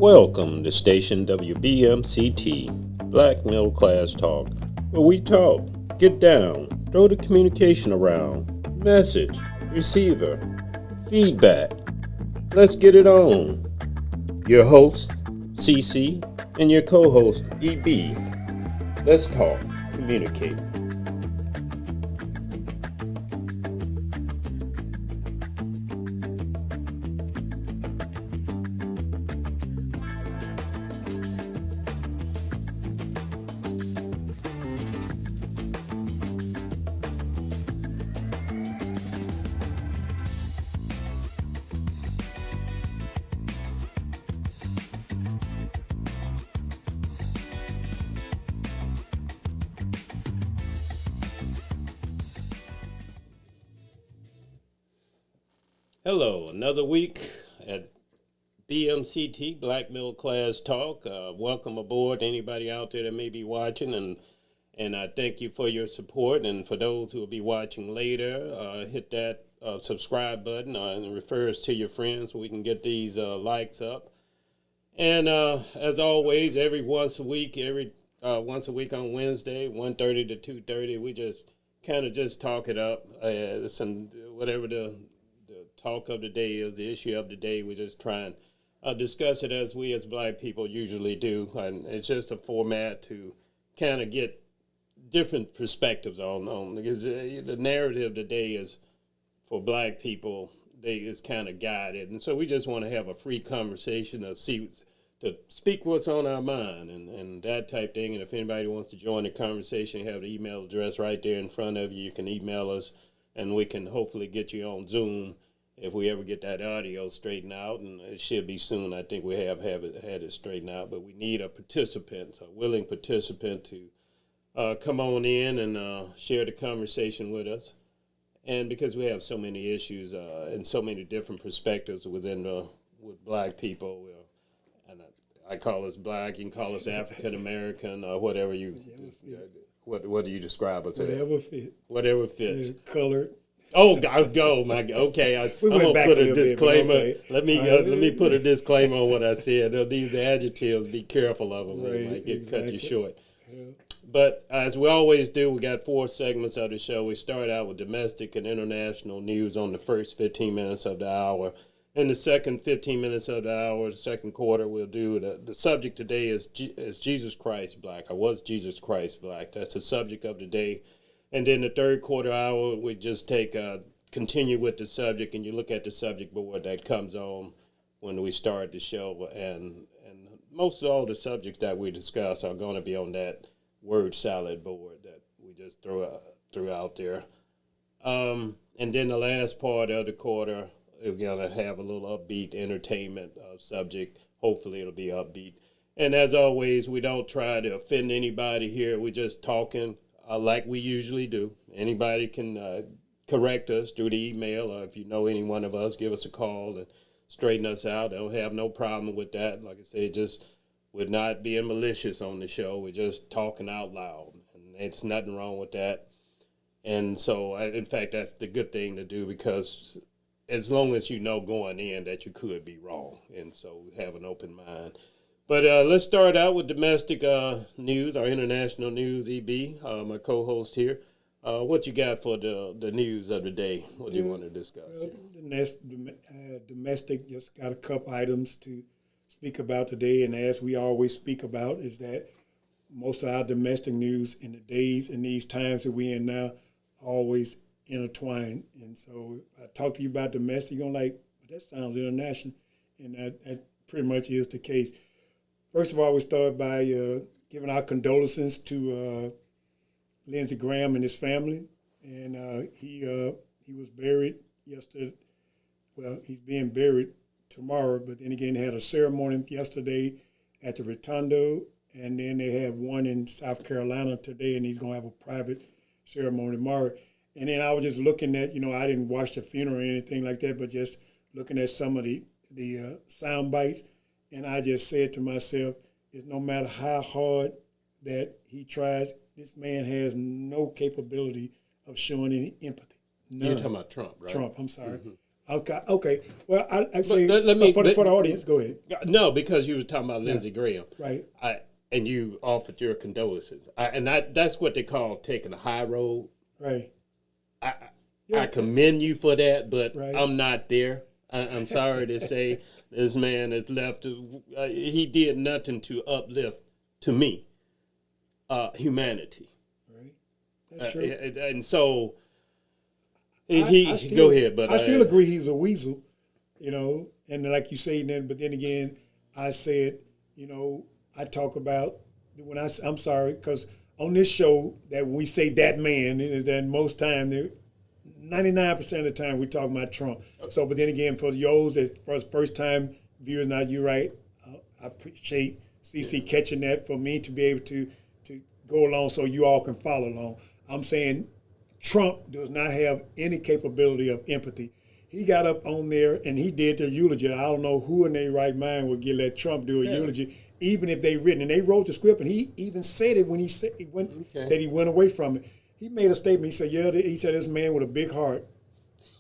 Welcome to station WBMCT, Black Middle Class Talk, where we talk, get down, throw the communication around, message, receiver, feedback. Let's get it on. Your host, CC, and your co-host, EB. Let's talk, communicate. Hello, another week at BMCT, Black Middle Class Talk. Welcome aboard, anybody out there that may be watching, and I thank you for your support. And for those who will be watching later, hit that subscribe button and refer us to your friends so we can get these likes up. And as always, once a week on Wednesday, 1:30 to 2:30, we just kind of just talk it up. Whatever the talk of the day is, the issue of the day, we just try and discuss it as we as black people usually do. And it's just a format to kind of get different perspectives on because the narrative today is for black people, is kind of guided. And so we just want to have a free conversation to speak what's on our mind and that type thing. And if anybody wants to join the conversation, you have the email address right there in front of you. You can email us and we can hopefully get you on Zoom if we ever get that audio straightened out, and it should be soon. I think we have had it straightened out, but we need a willing participant to come on in and share the conversation with us. And because we have so many issues and so many different perspectives with black people, and I call us black, you can call us African American or whatever what do you describe us as? Whatever fits. Colored. Oh, my God. Okay. I'm going to put a disclaimer. Okay. Let me put a disclaimer on what I said. These adjectives, be careful of them. They might cut you short. Yeah. But as we always do, we got 4 segments of the show. We start out with domestic and international news on the first 15 minutes of the hour. In the second 15 minutes of the hour, the second quarter, we'll do the subject today is Jesus Christ Black? Or was Jesus Christ Black? That's the subject of the day. And then the third quarter hour, we just continue with the subject, and you look at the subject board that comes on when we start the show. And most of all the subjects that we discuss are going to be on that word salad board that we just threw out there. And then the last part of the quarter, we're going to have a little upbeat entertainment subject. Hopefully it'll be upbeat. And as always, we don't try to offend anybody here. We're just talking like we usually do. Anybody can correct us through the email, or if you know any one of us, give us a call and straighten us out. I don't have no problem with that. Like I said, we're not being malicious on the show. We're just talking out loud, and there's nothing wrong with that. And so, in fact, that's the good thing to do, because as long as you know going in that you could be wrong, and so we have an open mind. But let's start out with domestic news, our international news, EB, my co-host here. What you got for the news of the day? What do you want to discuss? Domestic, just got a couple items to speak about today. And as we always speak about, is that most of our domestic news in the days and these times that we're in now always intertwined. And so I talk to you about domestic, you're going to like, well, that sounds international. And that pretty much is the case. First of all, we start by giving our condolences to Lindsey Graham and his family. And he was buried yesterday. Well, he's being buried tomorrow, but then again, they had a ceremony yesterday at the Rotundo, and then they have one in South Carolina today, and he's going to have a private ceremony tomorrow. And then I was just looking at, I didn't watch the funeral or anything like that, but just looking at some of the sound bites. And I just said to myself, it's no matter how hard that he tries, this man has no capability of showing any empathy. None. You're talking about Trump, right? Trump, I'm sorry. Okay. Well, I say for the audience, go ahead. No, because you were talking about Lindsey Graham, right? And you offered your condolences, that's what they call taking a high road, right? I commend you for that, but I'm not there. I'm sorry to say, this man has left. He did nothing to uplift, to me, humanity. Right, that's true. And so. Go ahead, but I still agree he's a weasel, and like you say, but then again, I said, I talk about I'm sorry, because on this show that we say that man, is that most time, 99% of the time we talk about Trump. So, but then again, for yours, as first time viewers, now you're right, I appreciate CC catching that for me to be able to go along so you all can follow along. I'm saying Trump does not have any capability of empathy. He got up on there and he did their eulogy. I don't know who in their right mind would let Trump do a eulogy, even if they written. And they wrote the script, and he even said it when he said that he went away from it. He made a statement. He said, he said, this man with a big heart.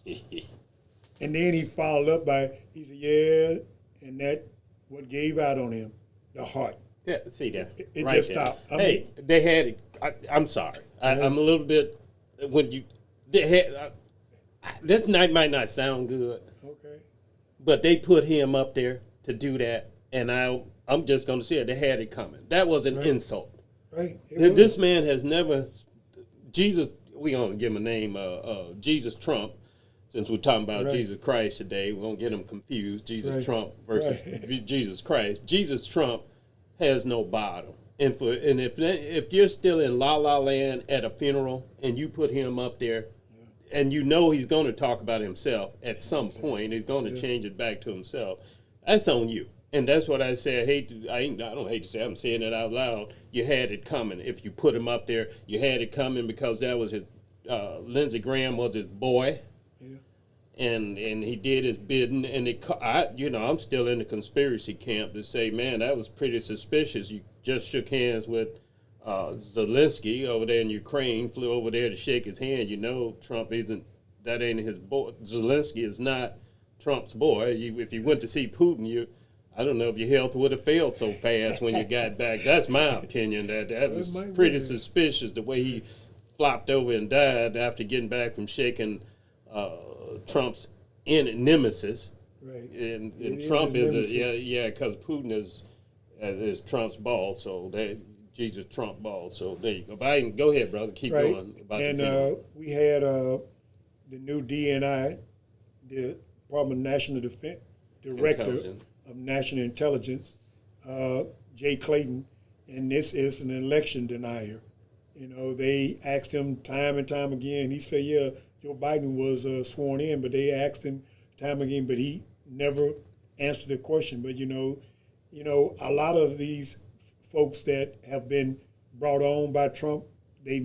And then he followed up by, he said, and that what gave out on him, the heart. Yeah, see that. It right just stopped. They had it. I'm sorry. I'm a little bit. This night might not sound good, but they put him up there to do that, and I'm just going to say it. They had it coming. That was an insult. Right. This man has never. Jesus. We gonna give him a name. Jesus Trump. Since we're talking about Jesus Christ today, we won't get him confused. Jesus Trump versus Jesus Christ. Jesus Trump has no bottom. And if you're still in La La Land at a funeral and you put him up there, and he's going to talk about himself at some point, he's going to change it back to himself. That's on you, and that's what I say. I don't hate to say. I'm saying it out loud. You had it coming. If you put him up there, you had it coming because that was his. Lindsey Graham was his boy. And he did his bidding, and I'm still in the conspiracy camp to say, man, that was pretty suspicious. You just shook hands with Zelensky over there in Ukraine, flew over there to shake his hand. Trump that ain't his boy. Zelensky is not Trump's boy. If you went to see Putin, I don't know if your health would have failed so fast when you got back. That's my opinion. That was pretty suspicious, the way he flopped over and died after getting back from shaking Trump's nemesis, right? And Trump is because Putin is Trump's ball, so Jesus Trump ball. So there you go. Biden, go ahead, brother. Keep going. We had the new DNI, the Department of National Defense Director of National Intelligence, Jay Clayton, and this is an election denier. They asked him time and time again. He said, Joe Biden was sworn in, but they asked him time again, but he never answered the question. But a lot of these folks that have been brought on by Trump, like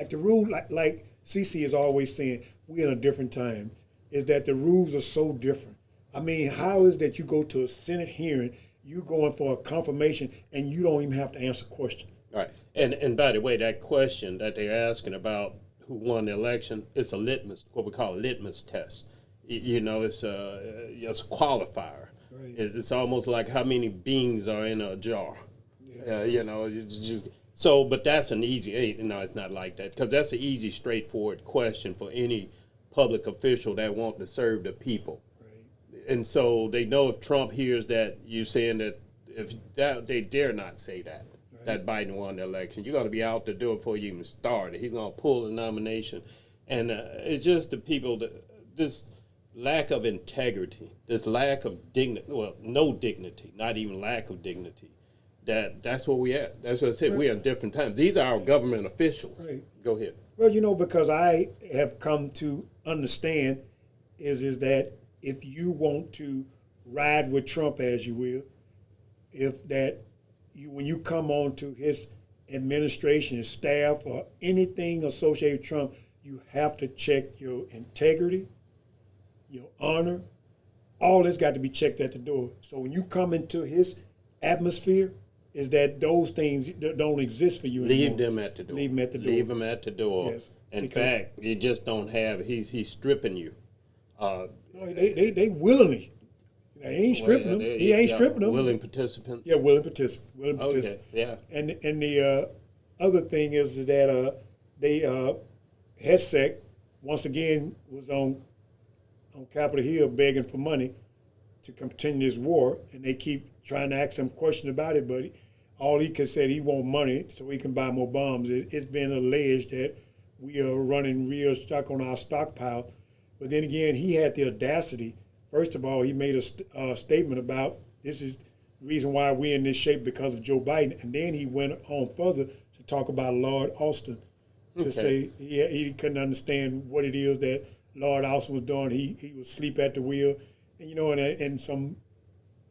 the rule, like CC is always saying, we're in a different time. Is that the rules are so different? I mean, how is that you go to a Senate hearing, you going for a confirmation, and you don't even have to answer a question? Right. And by the way, that question that they're asking about who won the election, it's a litmus, what we call a litmus test. It's a qualifier. Right. It's almost like how many beans are in a jar. But that's an easy. No, it's not like that, because that's an easy, straightforward question for any public official that want to serve the people. Right. And so they know if Trump hears that you saying that, they dare not say that. That Biden won the election. You're going to be out the door before you even started. He's going to pull the nomination. And it's just the people, this lack of integrity, this lack of dignity, well, no dignity, not even lack of dignity, that's where we at. That's what I said. We're in different times. These are our government officials. Right. Go ahead. Well, because I have come to understand is that if you want to ride with Trump, as you will, when you come on to his administration, his staff, or anything associated with Trump, you have to check your integrity, your honor. All that's got to be checked at the door. So when you come into his atmosphere, is that those things don't exist for you anymore. Leave them at the door. Leave them at the door. Leave them at the door. Yes. In fact, you just don't have, he's stripping you They willingly. They ain't stripping them. He ain't stripping them. Willing participants. Yeah, willing participants. Okay, yeah. And the other thing is that HEDSEC once again was on Capitol Hill begging for money to continue this war, and they keep trying to ask him questions about it, but all he can say, he want money so he can buy more bombs. It's been alleged that we are running real stuck on our stockpile. But then again, he had the audacity. First of all, he made a statement about this is the reason why we're in this shape because of Joe Biden. And then he went on further to talk about Lord Austin, to say he couldn't understand what it is that Lord Austin was doing. He was asleep at the wheel. And, and some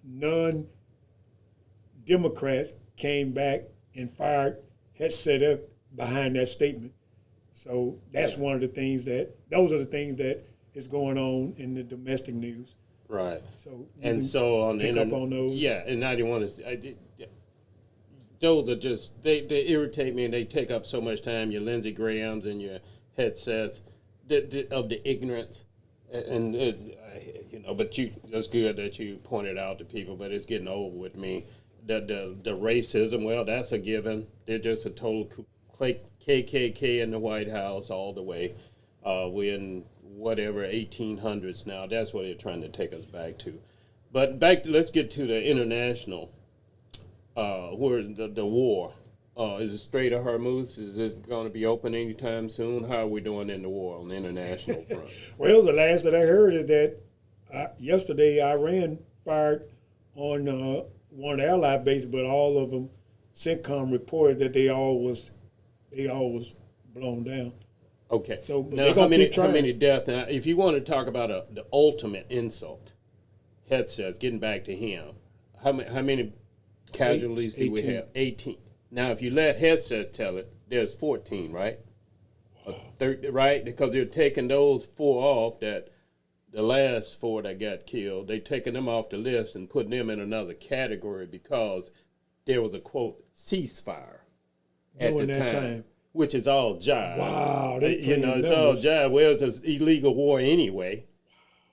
non-Democrats came back and had set up behind that statement. So that's one of the things those are the things that is going on in the domestic news. Right. So so on the internet, on those. Yeah, and I didn't want to. Those are just they irritate me, and they take up so much time. Your Lindsey Grahams and your headsets of the ignorance, and but that's good that you pointed out to people. But it's getting old with me. The racism, well, that's a given. They're just a total KKK in the White House all the way. We're in whatever 1800s now. That's what they're trying to take us back to. But let's get to the international. Where the war is it Strait of Hormuz? Is it going to be open anytime soon? How are we doing in the war on the international front? Well, the last that I heard is that yesterday Iran fired on one of the Allied bases, but all of them, CENTCOM reported that they all was blown down. Okay. So now, how many deaths? Now, if you want to talk about the ultimate insult, headsets, getting back to him, how many casualties do we have? 18. Now, if you let headset tell it, there's 14, right? Wow. 30, right? Because they're taking those 4 off that the last 4 that got killed, they taking them off the list and putting them in another category because there was a, quote, ceasefire at the time. Which is all jive. Wow. It's all jive. Well, it's an illegal war anyway.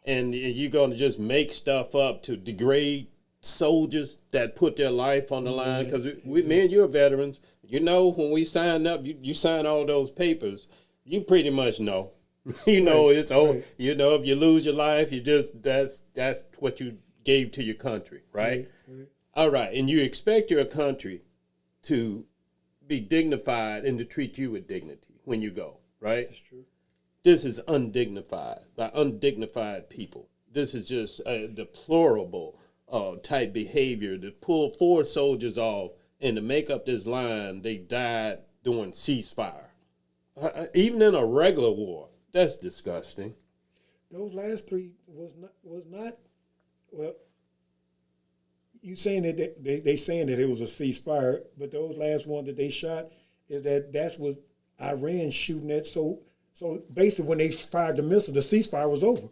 And you're going to just make stuff up to degrade soldiers that put their life on the line. Because me and you are veterans. When we sign up, you sign all those papers, you pretty much know. It's over. Right. If you lose your life, that's what you gave to your country, right? Right. All right. And you expect your country to be dignified and to treat you with dignity when you go, right? That's true. This is undignified, by undignified people. This is just a deplorable type behavior to pull 4 soldiers off and to make up this line, they died during ceasefire. Even in a regular war, that's disgusting. Those last 3 was not well. You saying that they saying that it was a ceasefire, but those last ones that they shot that's what Iran shooting at. So basically, when they fired the missile, the ceasefire was over.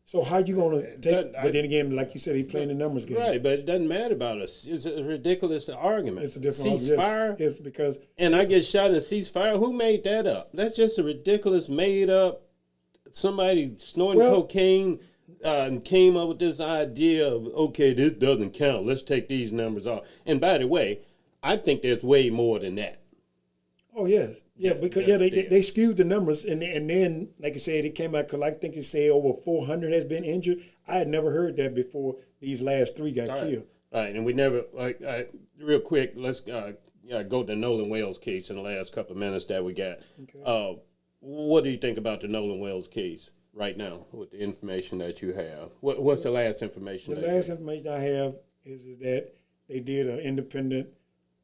So how you gonna take? But then again, like you said, he playing the numbers game. Right, but it doesn't matter about us. It's a ridiculous argument. It's a different ceasefire. It's because and I get shot in a ceasefire. Who made that up? That's just a ridiculous, made up. Somebody snorting cocaine. And came up with this idea of, okay, this doesn't count. Let's take these numbers off. And by the way, I think there's way more than that. Oh, yes. Yeah, because they skewed the numbers. And then, like I said, it came out, because I think they say over 400 has been injured. I had never heard that before these last 3 got killed. All right, and we never, real quick, let's go to the Nolan Wales case in the last couple of minutes that we got. Okay. What do you think about the Nolan Wales case right now with the information that you have? What's the last information? The last information I have is that they did an independent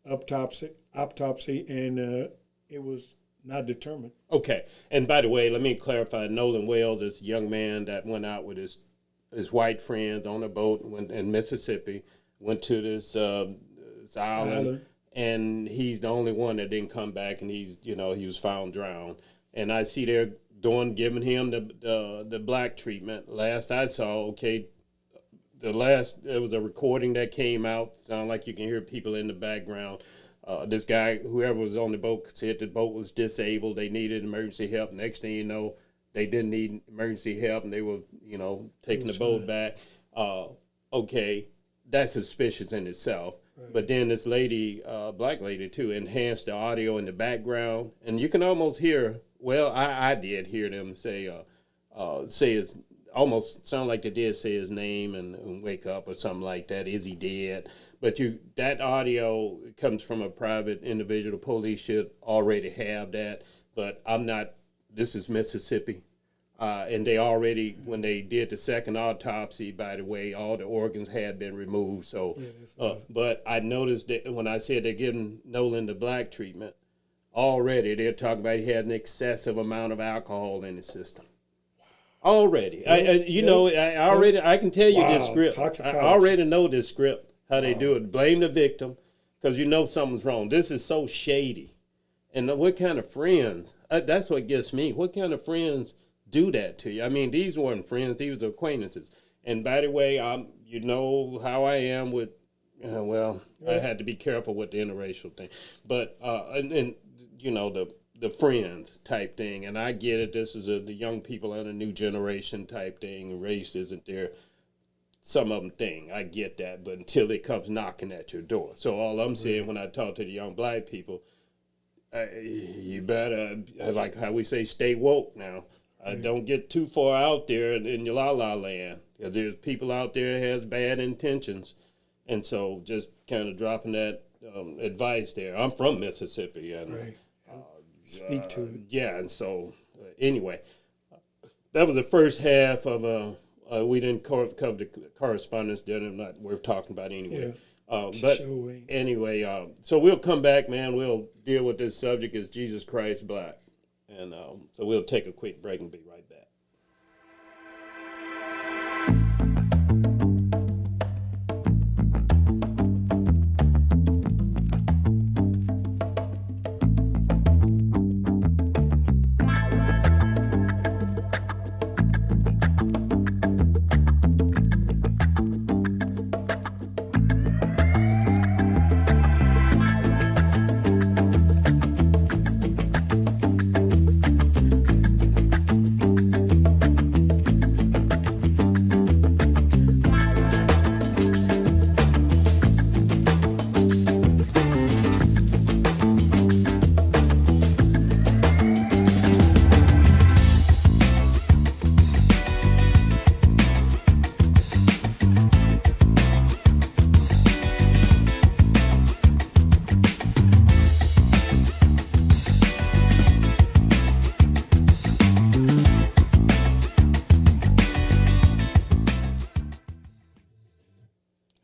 autopsy, and it was not determined. Okay. And by the way, let me clarify, Nolan Wales is a young man that went out with his white friends on a boat in Mississippi, went to this island, and he's the only one that didn't come back, and he was found drowned. And I see they're giving him the black treatment. Last I saw, there was a recording that came out. Sound like you can hear people in the background. This guy, whoever was on the boat, said the boat was disabled. They needed emergency help. Next thing you know, they didn't need emergency help and they were, taking the boat back. Okay, that's suspicious in itself. Right. But then this lady, black lady too, enhanced the audio in the background, and you can almost hear. Well, I did hear them say it's almost sound like they did say his name and wake up or something like that. Is he dead? But that audio comes from a private individual. The police should already have that. But I'm not. This is Mississippi. And they already, when they did the second autopsy, by the way, all the organs had been removed. So, but I noticed that when I said they're giving Nolan the black treatment, already they're talking about he had an excessive amount of alcohol in his system. Already, I can tell you this script. I already know this script, how they do it. Blame the victim, because something's wrong. This is so shady. And what kind of friends? That's what gets me. What kind of friends do that to you? I mean, these weren't friends; these were acquaintances. And by the way, you know how I am with. I had to be careful with the interracial thing, but the friends type thing. And I get it. This is the young people and a new generation type thing. Race isn't there. Some of them thing. I get that, but until it comes knocking at your door. So all I'm saying when I talk to the young black people, you better, like how we say, stay woke now. Don't get too far out there in your la-la land. There's people out there that has bad intentions. And so just kind of dropping that advice there. I'm from Mississippi. And, speak to it. Yeah, and so anyway, that was the first half of, we didn't cover the correspondence, not worth talking about anyway. But anyway, so we'll come back, man. We'll deal with this subject, is Jesus Christ black? And so we'll take a quick break and be right back.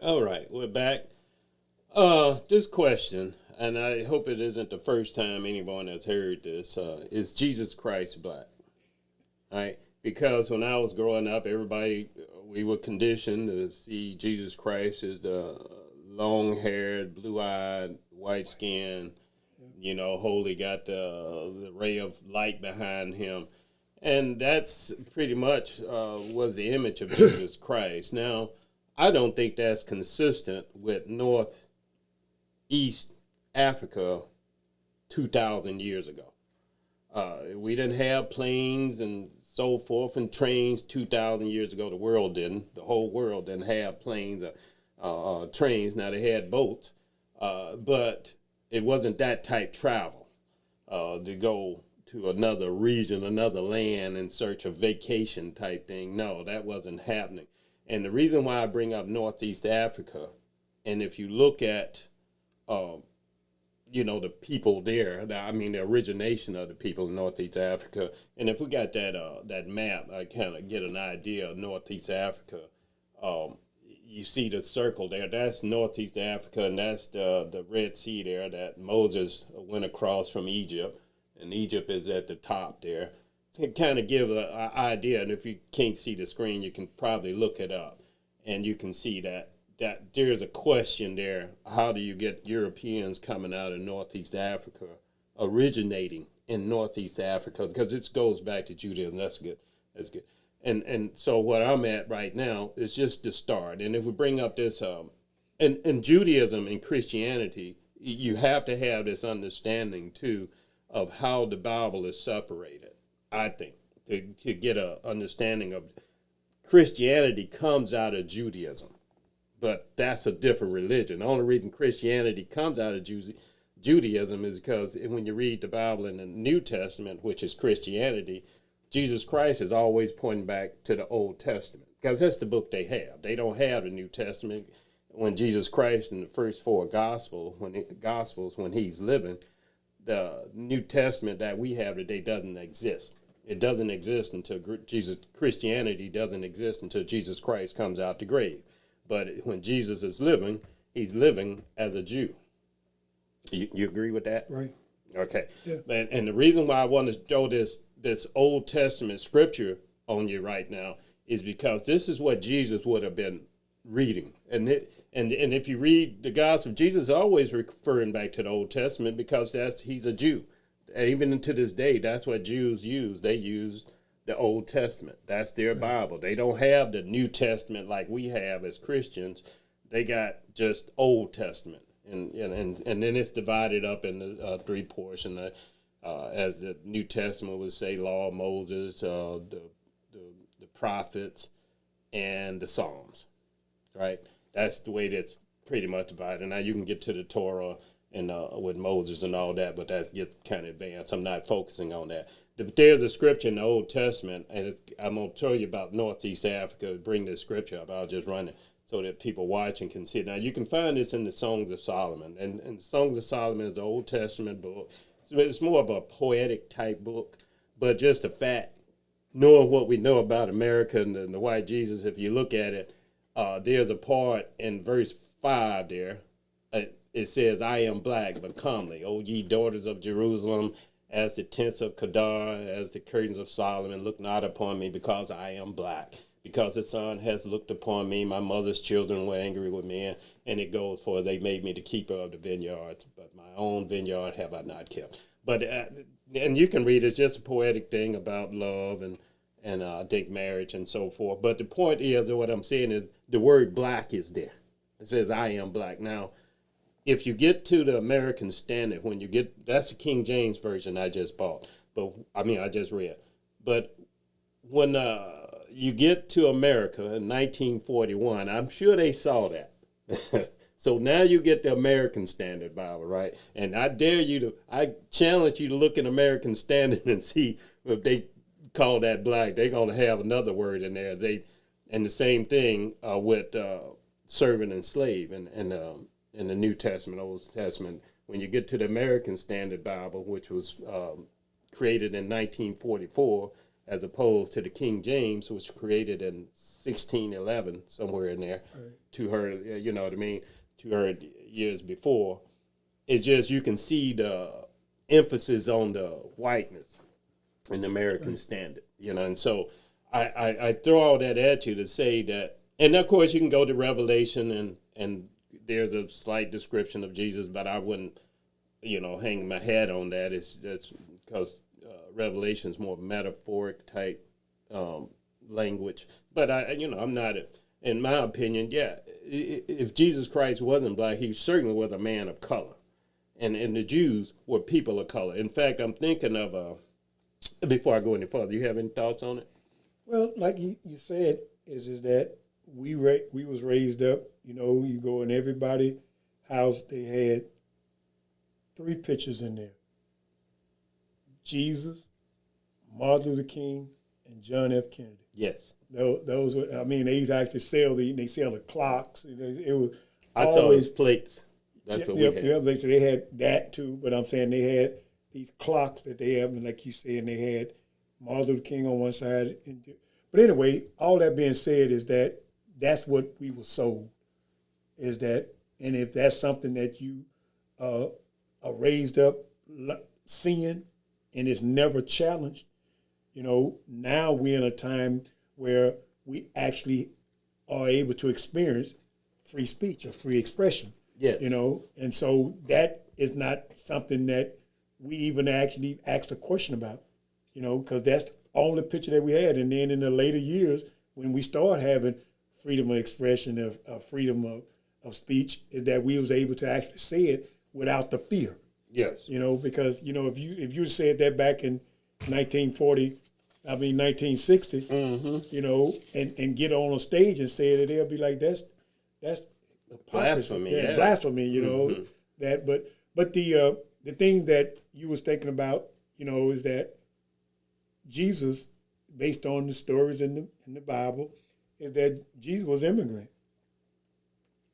All right, we're back. This question, and I hope it isn't the first time anyone has heard this, is Jesus Christ black? All right, because when I was growing up, we were conditioned to see Jesus Christ as the long-haired, blue-eyed, white-skinned, holy, got the ray of light behind him. And that's pretty much was the image of Jesus Christ. Now, I don't think that's consistent with Northeast Africa 2,000 years ago. We didn't have planes and so forth and trains 2,000 years ago. The world didn't. The whole world didn't have planes or trains. Now, they had boats, but it wasn't that type travel to go to another region, another land in search of vacation type thing. No, that wasn't happening. And the reason why I bring up Northeast Africa, and if you look at, the people there, the origination of the people in Northeast Africa, and if we got that map, I kind of get an idea of Northeast Africa. You see the circle there, that's Northeast Africa, and that's the Red Sea there that Moses went across from Egypt, and Egypt is at the top there. To kind of give an idea, and if you can't see the screen, you can probably look it up, and you can see that there's a question there. How do you get Europeans coming out of Northeast Africa, originating in Northeast Africa? Because this goes back to Judaism. That's good. And so what I'm at right now is just the start. And if we bring up this, in Judaism and Christianity, you have to have this understanding, too, of how the Bible is separated. I think to get a understanding of Christianity comes out of Judaism, but that's a different religion. The only reason Christianity comes out of Judaism is because when you read the Bible in the New Testament, which is Christianity, Jesus Christ is always pointing back to the Old Testament because that's the book they have. They don't have the New Testament. When Jesus Christ in the first four Gospels, when he's living, the New Testament that we have today doesn't exist. It doesn't exist until Christianity doesn't exist until Jesus Christ comes out the grave. But when Jesus is living, he's living as a Jew. You agree with that? Right. Okay. Yeah. And the reason why I want to throw this Old Testament scripture on you right now is because this is what Jesus would have been reading. And if you read the Gospel, Jesus is always referring back to the Old Testament because he's a Jew. Even to this day, that's what Jews use. They use the Old Testament. That's their Bible. They don't have the New Testament like we have as Christians. They got just Old Testament. And then it's divided up into three portions, as the New Testament would say: Law of Moses, the prophets, and the Psalms. Right? That's the way that's pretty much divided. Now you can get to the Torah and with Moses and all that, but that gets kind of advanced. I'm not focusing on that. But there's a scripture in the Old Testament, and I'm going to tell you about Northeast Africa. Bring this scripture up. I'll just run it so that people watching can see it. Now, you can find this in the Songs of Solomon. And the Songs of Solomon is an Old Testament book. So it's more of a poetic type book, but just the fact, knowing what we know about America and the white Jesus, if you look at it, there's a part in verse 5 there. It says, "I am black, but comely, O ye daughters of Jerusalem, as the tents of Kedar, as the curtains of Solomon, look not upon me, because I am black. Because the sun has looked upon me, my mother's children were angry with me." And it goes, "For they made me the keeper of the vineyards, but my own vineyard have I not kept." But and you can read, it's just a poetic thing about love and I think marriage and so forth. But the point is, what I'm saying is, the word black is there. It says, "I am black." Now, if you get to the American Standard, that's the King James version I just bought, I just read. But when you get to America in 1941, I'm sure they saw that. So now you get the American Standard Bible, right? And I challenge you to look at American Standard and see if they call that black. They're going to have another word in there. And the same thing with servant and slave in the New Testament, Old Testament. When you get to the American Standard Bible, which was created in 1944, as opposed to the King James, which was created in 1611, somewhere in there, right. 200 years before. It's just, you can see the emphasis on the whiteness in the American right. Standard, and so I throw all that at you to say that, and of course you can go to Revelation and there's a slight description of Jesus, but I wouldn't, hang my hat on that. That's because Revelation is more metaphoric type language. But I'm not, in my opinion, if Jesus Christ wasn't black, he certainly was a man of color. And the Jews were people of color. In fact, I'm thinking of, before I go any further, you have any thoughts on it? Well, like you said, is that we was raised up, you go in everybody's house, they had 3 pictures in there: Jesus, Martin Luther King, and John F. Kennedy. Yes. Those were, they used to actually sell the clocks. It was I saw his plates. That's what we had. Yeah, they had that too, but I'm saying they had these clocks that they have, and like you said, they had Martin Luther King on one side. But anyway, all that being said is that's what we were sold, is that, and if that's something that you are raised up seeing and it's never challenged, now we're in a time where we actually are able to experience free speech or free expression. Yes. And so that is not something that we even actually asked a question about, because that's the only picture that we had. And then in the later years, when we start having freedom of expression, of freedom of speech, is that we was able to actually say it without the fear. Yes. Because if you said that back in 1940, I mean, 1960, you know, and get on a stage and say it, they'll be like, that's blasphemy, blasphemy, you know, that. But the thing that you was thinking about, you know, is that Jesus, based on the stories in the Bible, is that Jesus was immigrant.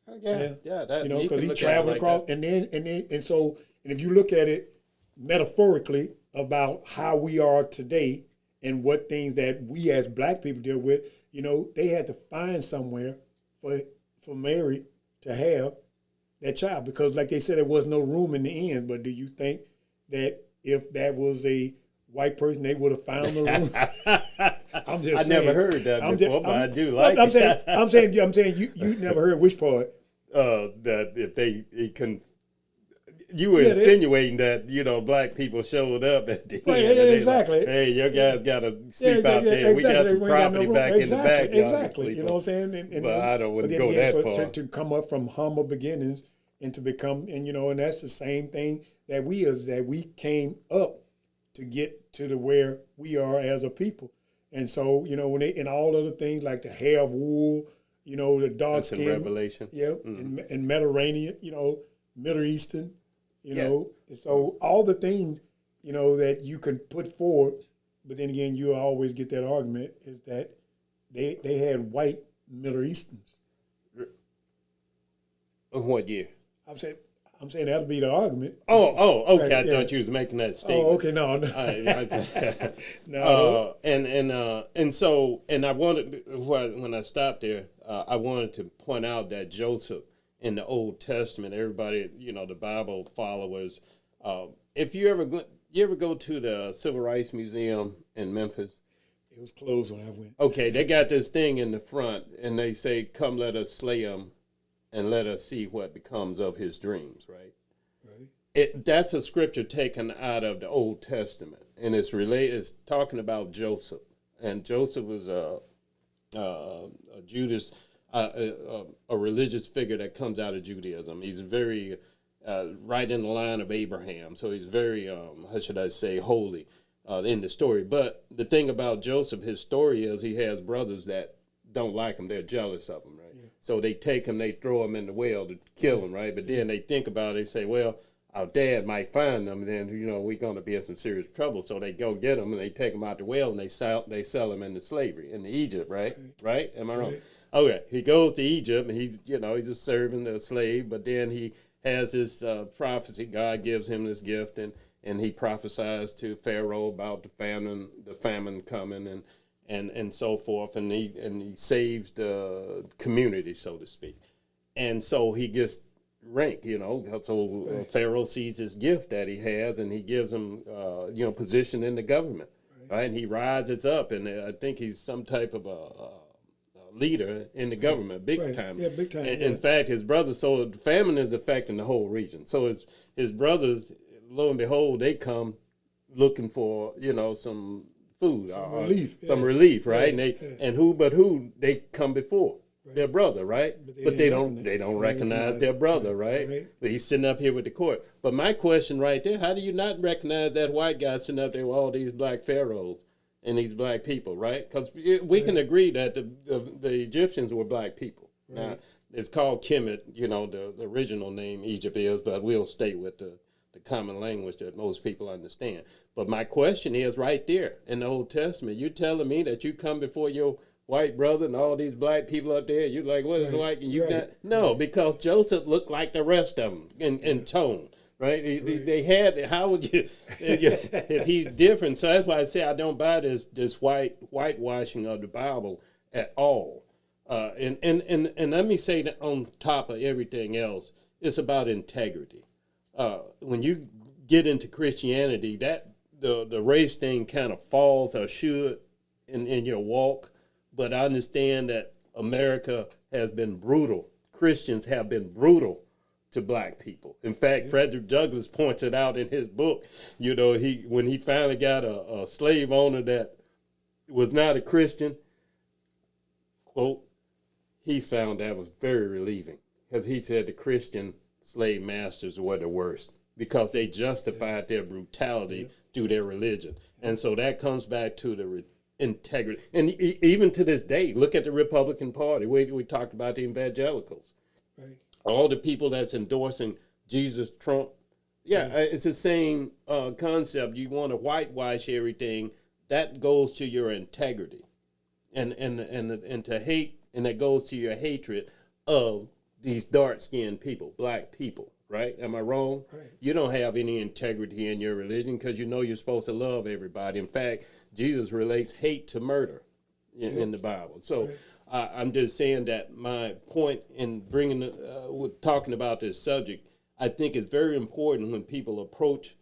That, you know, because he traveled across, and if you look at it metaphorically about how we are today and what things that we as black people deal with, you know, they had to find somewhere for Mary to have that child, because like they said, there was no room in the inn. But do you think that if that was a white person, they would have found the room? I'm just saying. Never heard that before, but I do like it. I'm saying you never heard which part? That if he can. You were insinuating that, you know, black people showed up at the end. Exactly. Like, hey, your guys got to sleep out there. Exactly. We got some property back in the back. Exactly. You know what I'm saying? But I wouldn't go that far. To come up from humble beginnings and to become, and you know, and that's the same thing that we came up to get to where we are as a people. And so, you know, when they, and all other things like the hair of wool, you know, the dark skin. That's in Revelation. Yeah. And Mediterranean, you know, Middle Eastern. You know, so all the things, you know, that you can put forward, but then again, you always get that argument is that they had white Middle Easterns. Of what year? I'm saying that'll be the argument. Oh, okay. Right, I thought you was making that statement. Oh, okay, no. No. And so I wanted, when I stopped there, I wanted to point out that Joseph in the Old Testament, everybody, you know, the Bible followers, if you ever go to the Civil Rights Museum in Memphis? It was closed when I went. Okay, they got this thing in the front, and they say, "Come, let us slay him, and let us see what becomes of his dreams." Right. That's a scripture taken out of the Old Testament, and it's related. It's talking about Joseph, and Joseph was a Judas. A religious figure that comes out of Judaism. He's very right in the line of Abraham, so he's very, how should I say, holy in the story. But the thing about Joseph, his story is he has brothers that don't like him. They're jealous of him, right? Yeah. So they take him, they throw him in the well to kill him, right? But then they think about it, they say, well, our dad might find them, and then, you know, we're going to be in some serious trouble. So they go get him, and they take him out the well, and they sell him into slavery, into Egypt, right? Right? Am I wrong? Okay, he goes to Egypt, and he's a servant, a slave, but then he has his prophecy. God gives him this gift, and he prophesies to Pharaoh about the famine coming, and so forth, and he saves the community, so to speak. And so he gets rank, you know, so Pharaoh sees his gift that he has, and he gives him, position in the government, right? And he rises up, and I think he's some type of a leader in the government, big time. Yeah, big time. In fact, his brothers, so the famine is affecting the whole region. So his brothers, lo and behold, they come looking for, you know, some food, some relief, right? And who they come before? Right. Their brother, right? But they don't recognize their brother, right? But he's sitting up here with the court. But my question right there, how do you not recognize that white guy sitting up there with all these black pharaohs and these black people, right? Because we can agree that the Egyptians were black people. Right. Now, it's called Kemet, you know, the original name Egypt is, but we'll stay with the common language that most people understand. But my question is right there in the Old Testament, you're telling me that you come before your white brother and all these black people up there, you're like, what is white? And you not? No, because Joseph looked like the rest of them in tone. Right? They had, how would you, if he's different? So that's why I say I don't buy this whitewashing of the Bible at all. And let me say that on top of everything else, it's about integrity. When you get into Christianity, that the race thing kind of falls or should in your walk. But I understand that America has been brutal. Christians have been brutal to black people. In fact, Frederick Douglass points it out in his book. You know, when he finally got a slave owner that was not a Christian, quote, he found that was very relieving. Because he said the Christian slave masters were the worst because they justified their brutality through their religion. And so that comes back to integrity. And even to this day, look at the Republican Party. We talked about the evangelicals. Right. All the people that's endorsing Jesus, Trump. Yeah, it's the same concept. You want to whitewash everything. That goes to your integrity. And to hate, and that goes to your hatred of these dark-skinned people, black people, right? Am I wrong? Right. You don't have any integrity in your religion because you know you're supposed to love everybody. In fact, Jesus relates hate to murder in the Bible. So I'm just saying that my point in bringing, talking about this subject, I think it's very important when people approach,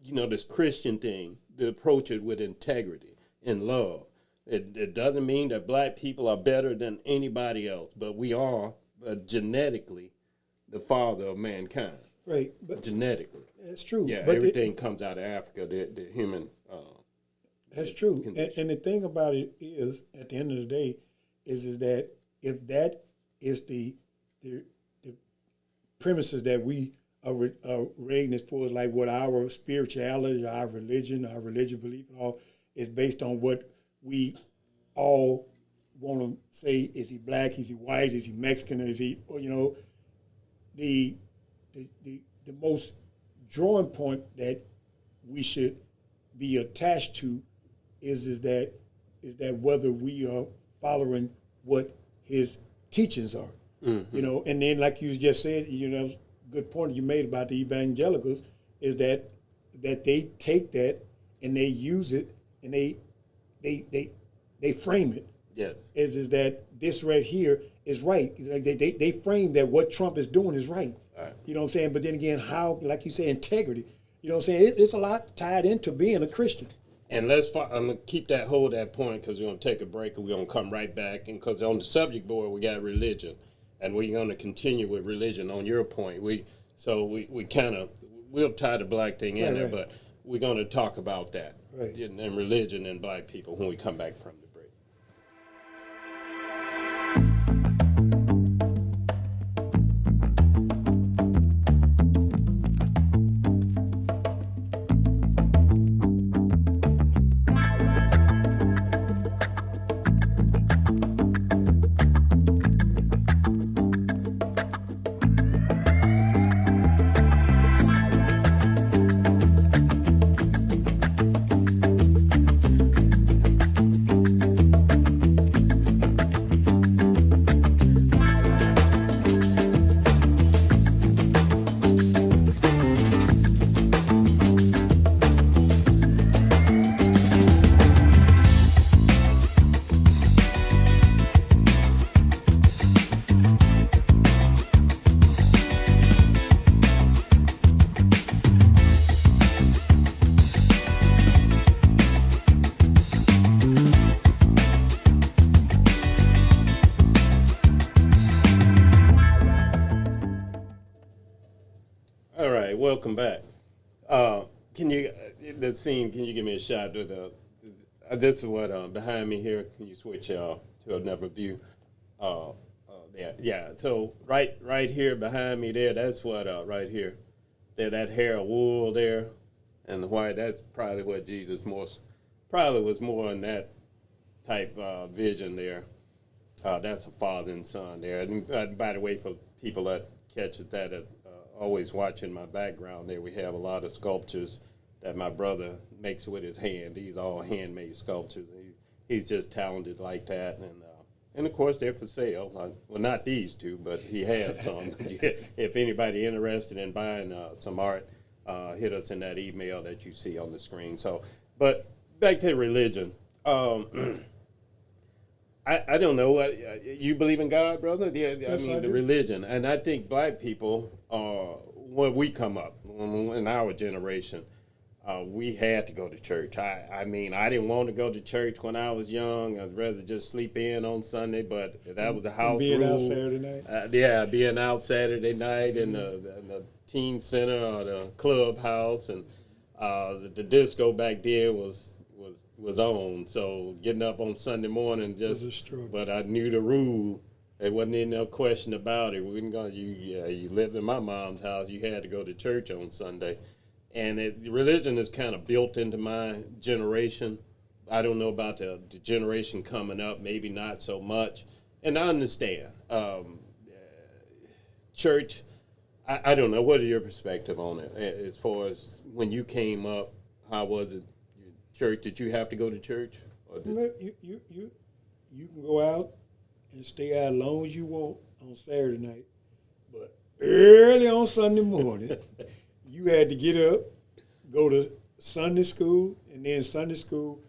this Christian thing, to approach it with integrity and love. It doesn't mean that black people are better than anybody else, but we are genetically the father of mankind. Right. But genetically. That's true. Yeah, but everything comes out of Africa, the human. That's true. And the thing about it is, at the end of the day, is that if that is the premises that we are rating as far as like what our spirituality, our religion belief and all is based on what we all want to say, is he black, is he white, is he Mexican, is he, the most drawing point that we should be attached to is that whether we are following what his teachings are. Mm-hmm. And then like you just said, good point you made about the evangelicals is that they take that and they use it and they frame it. Yes. Is that this right here is right. Like they frame that what Trump is doing is right. All right. You know what I'm saying? But then again, how, like you say, integrity. You know what I'm saying? It's a lot tied into being a Christian. And I'm going to keep hold that point because we're going to take a break and we're going to come right back. And because on the subject board, we got religion. And we're going to continue with religion on your point. We'll tie the black thing in there, but we're going to talk about that and religion and black people when we come back from the break. Welcome back. Can you give me a shot of this is what behind me here? Can you switch to another view? Yeah. So right here behind me there, that's what right here. There, that hair of wool there, and the white. That's probably what Jesus was more in that type vision there. That's a father and son there. And by the way, for people that catch that. Always watching my background there, we have a lot of sculptures that my brother makes with his hand. These are all handmade sculptures. He's just talented like that, and of course they're for sale. Well, not these two, but he has some. If anybody interested in buying some art, hit us in that email that you see on the screen. So, but back to religion. I don't know what you believe in God, brother. Yes, I mean the religion, and I think black people, when we come up in our generation, we had to go to church. I mean, I didn't want to go to church when I was young. I'd rather just sleep in on Sunday, but that was the house being rule. Out Saturday night. Being out Saturday night in the teen center or the clubhouse, and the disco back then was on, so getting up on Sunday morning but I knew the rule. There wasn't any no question about it. We didn't go. You lived in my mom's house. You had to go to church on Sunday, and religion is kind of built into my generation. I don't know about the generation coming up, maybe not so much. And I understand. Church, I don't know. What is your perspective on it? As far as when you came up, how was it? Church, did you have to go to church? Or you can go out and stay out as long as you want on Saturday night. But early on Sunday morning, you had to get up, go to Sunday school, and then Sunday school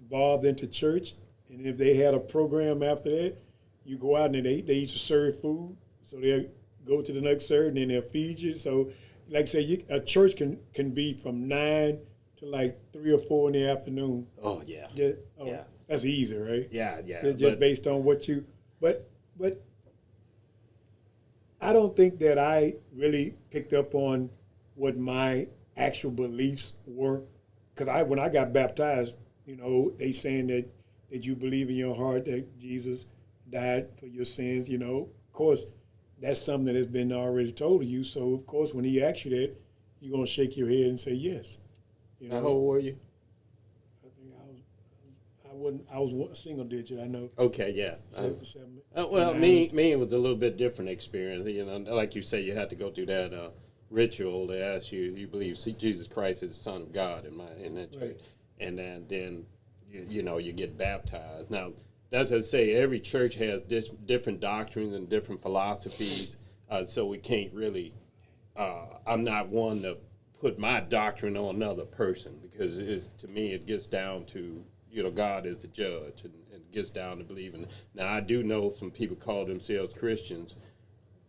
evolved into church. And if they had a program after that, you go out and they used to serve food. So they'll go to the next service and then they'll feed you. So, like I say, a church can be from 9 to like 3 or 4 in the afternoon. Oh, yeah. Yeah. That's easy, right? Yeah. It's just based on what you, but I don't think that I really picked up on what my actual beliefs were. Because when I got baptized, they saying that you believe in your heart that Jesus died for your sins, Of course, that's something that has been already told to you. So, of course, when he asks you that, you're going to shake your head and say yes. How old were you? I think I was a single digit, I know. Okay, yeah. 7, well, me, it was a little bit different experience. Like you say, you had to go through that ritual. They ask you believe Jesus Christ is the Son of God in that church. Right. And then you get baptized. Now, as I say, every church has different doctrines and different philosophies, so we can't really, I'm not one to put my doctrine on another person, because to me it gets down to, God is the judge, and it gets down to believing. Now, I do know some people call themselves Christians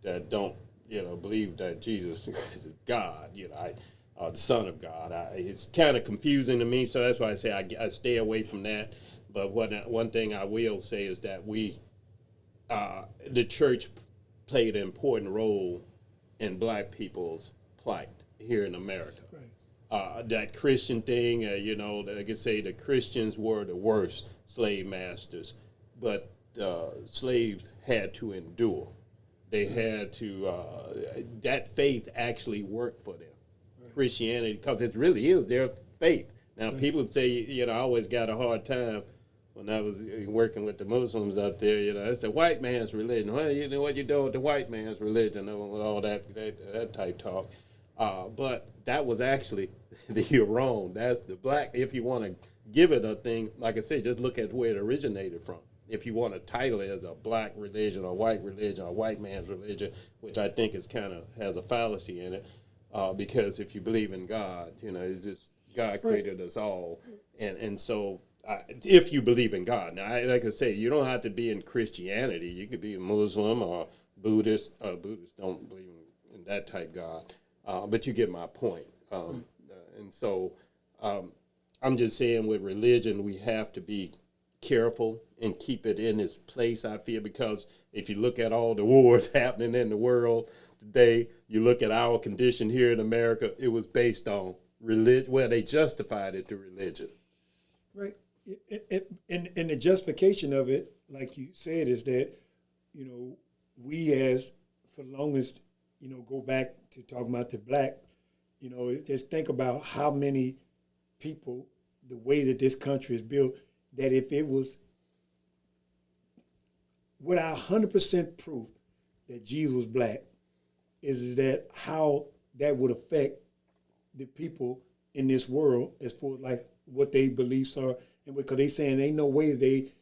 that don't, believe that Jesus is God, the Son of God. It's kind of confusing to me, so that's why I say I stay away from that. But one thing I will say is that the church played an important role in black people's plight here in America. Right. That Christian thing, like I say, the Christians were the worst slave masters, but slaves had to endure. They had to, that faith actually worked for them. Right. Christianity, because it really is their faith. Now, people say, I always got a hard time when I was working with the Muslims up there, it's the white man's religion. Well, what you doing with the white man's religion, all that type talk. But that was actually you're wrong. That's the black. If you want to give it a thing, like I said, just look at where it originated from. If you want to title it as a black religion or white religion or white man's religion, which I think is kind of has a fallacy in it, because if you believe in God, it's just God created us all, and so. If you believe in God. Now, like I say, you don't have to be in Christianity. You could be a Muslim or Buddhist. Buddhists don't believe in that type God. But you get my point. And so I'm just saying with religion, we have to be careful and keep it in its place, I feel, because if you look at all the wars happening in the world today, you look at our condition here in America, it was based on religion. Well, they justified it to religion. Right. And the justification of it, like you said, is that, we as, for the longest, go back to talking about the black, just think about how many people, the way that this country is built, that if it was without 100% proof that Jesus was black, is that how that would affect the people in this world as far as like what their beliefs are. And because they saying ain't no way they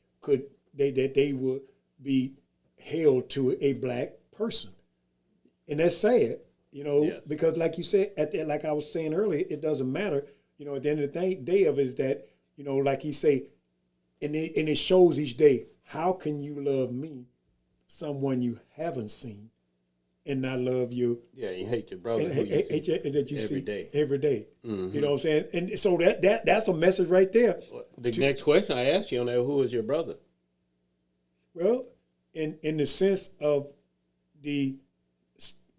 would be held to a black person. And that's sad, yes. Because like you said, like I was saying earlier, it doesn't matter. At the end of the day of it is that, like he say, and it shows each day, how can you love me, someone you haven't seen, and not love you? Yeah, you hate your brother who you see that you every day. Every day. Mm-hmm. You know what I'm saying? And so that's a message right there. The next question I asked you on that, who is your brother? Well, in the sense of the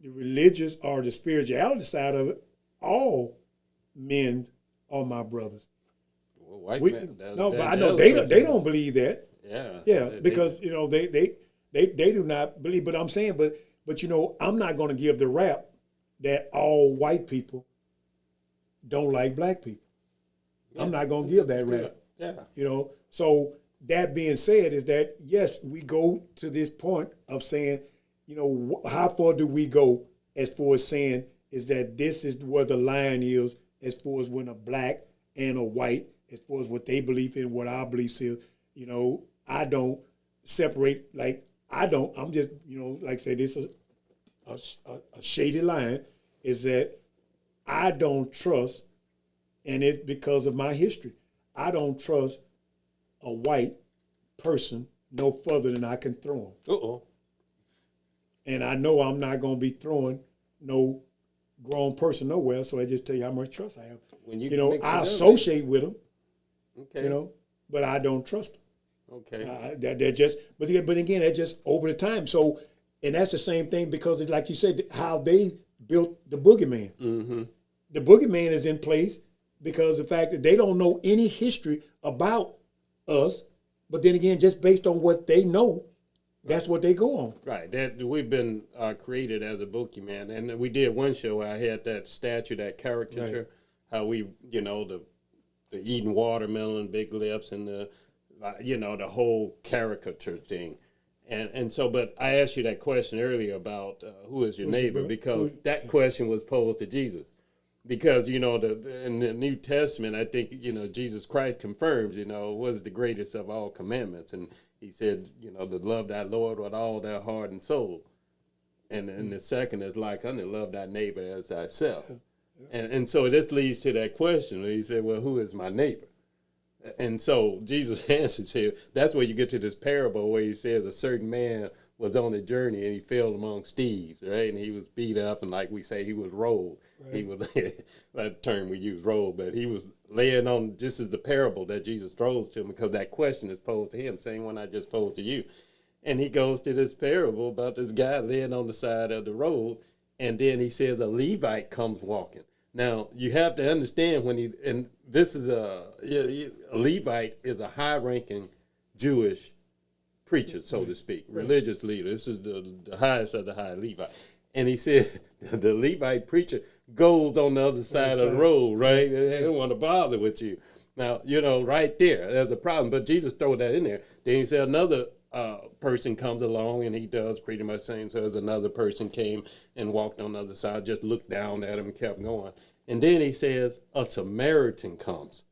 religious or the spirituality side of it, all men are my brothers. Well, white men. But I know they don't believe that. Yeah. Because they do not believe. But I'm saying, but I'm not going to give the rap that all white people don't like black people. I'm not going to give that rap. Yeah. You know, so that being said is that, yes, we go to this point of saying, you know, how far do we go as far as saying is that this is where the line is as far as when a black and a white, as far as what they believe in, what our beliefs is. You know, I don't separate, I'm just, you know, like I say, this is a shady line, is that I don't trust, and it's because of my history, I don't trust a white person no further than I can throw them. Uh-oh. And I know I'm not going to be throwing no grown person nowhere, so I just tell you how much trust I have. When you know, I associate with them, okay, you know, but I don't trust them. Okay. They're just, but again, they're just over the time. So, and that's the same thing because, like you said, how they built the boogeyman. Mm-hmm. The boogeyman is in place because the fact that they don't know any history about us, but then again, just based on what they know, that's what they go on. Right. That we've been created as a boogeyman, and we did one show where I had that statue, that caricature, right. How we, you know, the eating watermelon, big lips, and the, you know, the whole caricature thing. And so, but I asked you that question earlier about who is your neighbor, because that question was posed to Jesus. Because, you know, in the New Testament, I think, you know, Jesus Christ confirms, you know, was the greatest of all commandments. And he said, you know, to love thy Lord with all their heart and soul. And the second is like unto love thy neighbor as thyself. And so this leads to that question. He said, well, who is my neighbor? And so Jesus answers here. That's where you get to this parable where he says a certain man was on a journey and he fell among thieves, right? And he was beat up, and like we say, he was rolled. Right. He was, that term we use, rolled, but he was laying on, this is the parable that Jesus throws to him because that question is posed to him, same one I just posed to you. And he goes to this parable about this guy laying on the side of the road, and then he says a Levite comes walking. Now, you have to understand and this is a Levite is a high-ranking Jewish preacher, so to speak, religious leader. This is the highest of the high Levite. And he said the Levite preacher goes on the other side of the road, right? They don't want to bother with you. Now, you know, right there's a problem, but Jesus throw that in there. Then he said another person comes along, and he does pretty much the same. So as another person came and walked on the other side, just looked down at him and kept going. And then he says a Samaritan comes.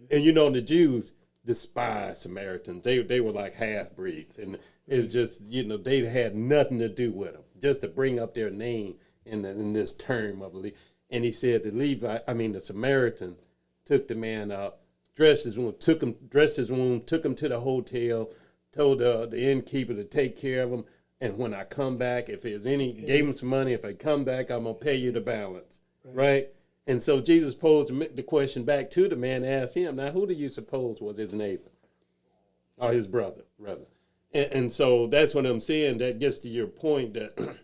And you know, the Jews despise Samaritans. They were like half-breeds. And it's just, you know, they had nothing to do with them, just to bring up their name in this term of Levite. And he said the Samaritan took the man up, dressed his wound, took him to the hotel, told the innkeeper to take care of him, and when I come back, if there's gave him some money, if I come back, I'm going to pay you the balance, right? And so Jesus posed the question back to the man and asked him, now, who do you suppose was his neighbor? Or his brother, rather. And so that's what I'm saying. That gets to your point that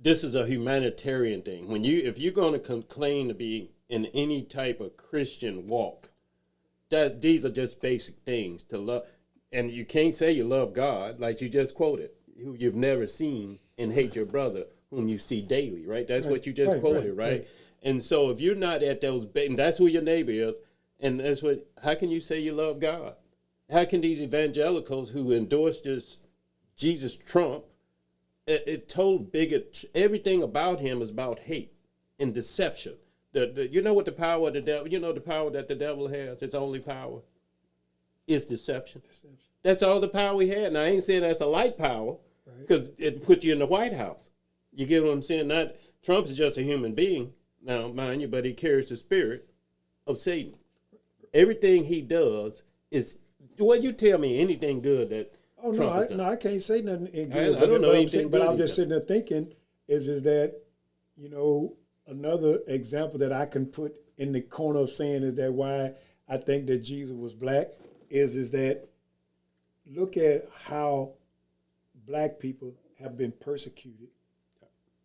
this is a humanitarian thing. If you're going to claim to be in any type of Christian walk, these are just basic things to love. And you can't say you love God, like you just quoted, who you've never seen, and hate your brother, whom you see daily, right? That's what you just quoted, right? And so if you're not at those, and that's who your neighbor is, and how can you say you love God? How can these evangelicals who endorse this Jesus Trump, it told bigot, everything about him is about hate and deception. You know what the power of the devil, you know the power that the devil has, his only power is deception. That's all the power he had. Now, I ain't saying that's a light power, because it put you in the White House. You get what I'm saying? Trump is just a human being, now, mind you, but he carries the spirit of Satan. Everything he does is, well, you tell me anything good that I can't say nothing good. I don't know anything but I'm just sitting there thinking is that, you know, another example that I can put in the corner of saying is that why I think that Jesus was black is that look at how black people have been persecuted,